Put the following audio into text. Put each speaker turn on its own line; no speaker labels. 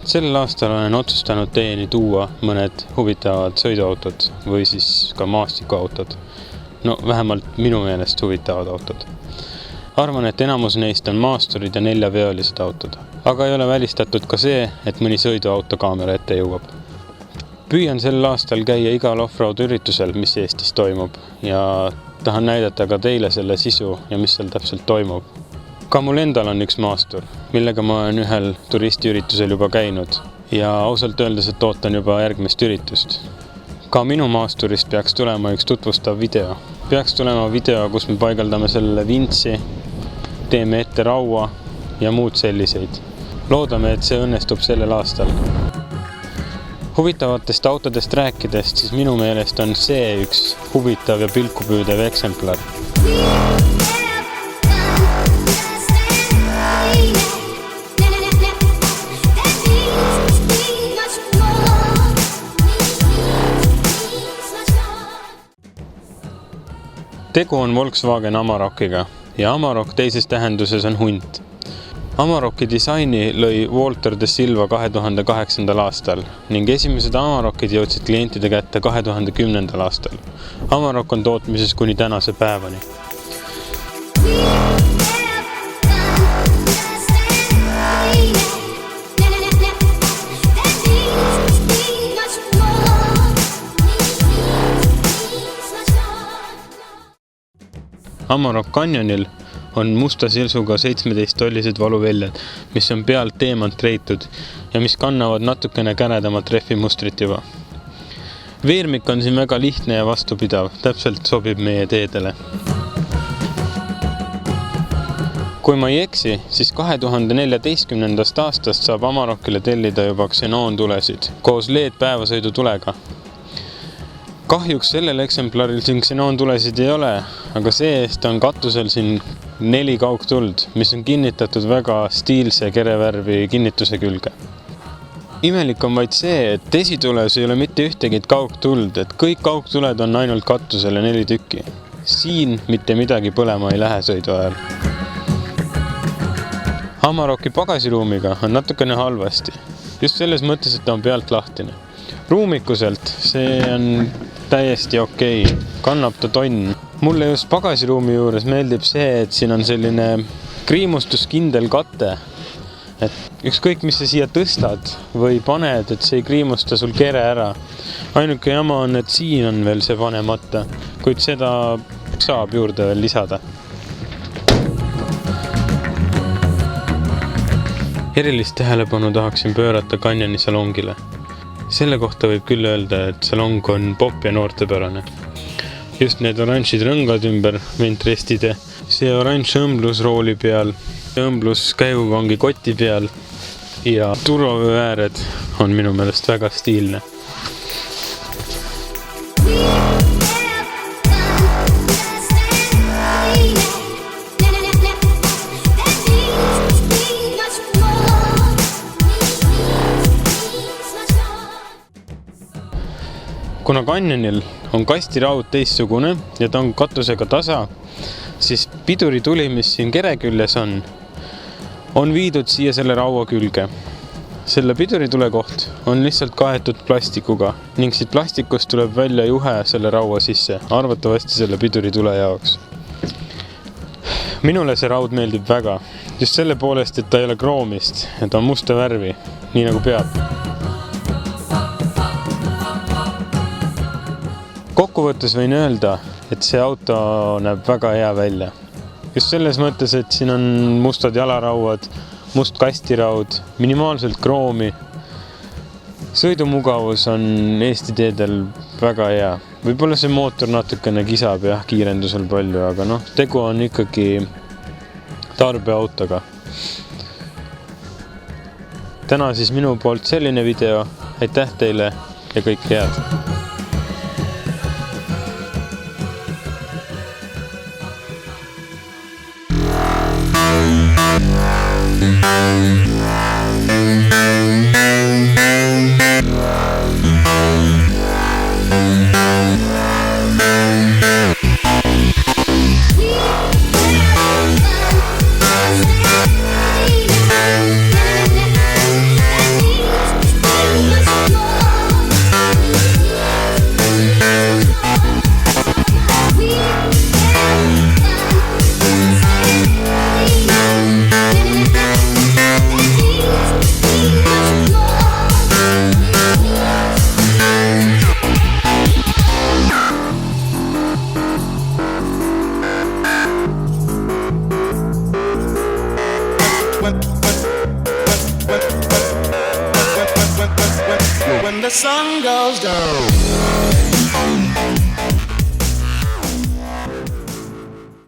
Sel aastal olen otsustanud teieni tuua mõned huvitavad sõiduautod või siis ka maastikuautod. No vähemalt minu meelest huvitavad autod. Arvan, et enamus neist on maasturid ja 4-veolised autod. Aga ei ole välistatud ka see, et mõni sõiduauto kaamera ette jõuab. Püüan sel aastal käia igal offroad üritusel, mis Eestis toimub ja tahan näidata ka teile selle sisu ja mis seal täpselt toimub. Ka mul endal on üks maastur, millega ma olen ühel turistiüritusel juba käinud ja ausalt öeldes, et ootan juba järgmist üritust. Ka minu maasturist peaks tulema üks tutvustav video. Peaks tulema video, kus me paigaldame sellele vintsi, teeme ette raua ja muud selliseid. Loodame, et see õnnestub sellel aastal. Huvitavatest autodest rääkidest, siis minu meelest on see üks huvitav ja pilkupüüdev eksemplar. Tegu on Volkswagen Amarokiga ja Amarok teises tähenduses on hunt. Amaroki disaini lõi Walter de Silva 2008. aastal ning esimesed Amarokid jõudsid klientide kätte 2010. aastal. Amarok on tootmises kuni tänase päevani. Amarok Canyonil on musta silsuga 17-tollised valuväljad, mis on pealt teemant reitud ja mis kannavad natukene käredamat rehvimustrit juba. Veermik on siin väga lihtne ja vastupidav, täpselt sobib meie teedele. Kui ma ei eksi, siis 2014. aastast saab Amarokile tellida juba xenoontulesid koos LED-päevasõidu tulega. Kahjuks sellel eksemplaril siin xenoontulesid ei ole, aga see-eest on katusel siin 4 kaugtuld, mis on kinnitatud väga stiilse kerevärvi kinnituse külge. Imelik on vaid see, et esitules ei ole mitte ühtegi kaugtuld, et kõik kaugtuled on ainult katusele 4 tükki. Siin mitte midagi põlema ei lähe sõidu ajal. Amaroki pagasiruumiga on natukene halvasti, just selles mõttes, et ta on pealt lahtine. Ruumikuselt see on täiesti okei, kannab ta tonn. Mulle just pagasiruumi juures meeldib see, et siin on selline kriimustuskindel kate. Et ükskõik, mis sa siia tõstad või paned, et see ei kriimusta sul kere ära. Ainuke jama on, et siin on veel see panemata, kuid seda saab juurde veel lisada. Erilist tähelepanu tahaksin pöörata Canyoni salongile. Selle kohta võib küll öelda, et salong on pop ja noortepärane. Just need oranžid rõngad ümber ventrestide, see oranž õmblus rooli peal, õmblus käigukangi koti peal ja turvavöääred on minu meelest väga stiilne. Kuna Canyonil on kastiraud teissugune ja ta on katusega tasa, siis pidurituli, mis siin kere küljes on viidud siia selle raua külge. Selle piduritule koht on lihtsalt kaetud plastikuga ning siit plastikust tuleb välja juhe selle raua sisse, arvatavasti selle piduritule jaoks. Minule see raud meeldib väga, just selle poolest, et ta ei ole kroomist ja ta on musta värvi, nii nagu peab. Kokkuvõttes võin öelda, et see auto näeb väga hea välja. Just selles mõttes, et siin on mustad jalarauad, must kastiraud, minimaalselt kroomi. Sõidumugavus on Eesti teedel väga hea. Võib-olla see mootor natukene kisab ja kiirendusel palju, aga tegu on ikkagi tarbeautoga. Täna siis minu poolt selline video. Aitäh teile ja kõik head!
the sun goes down.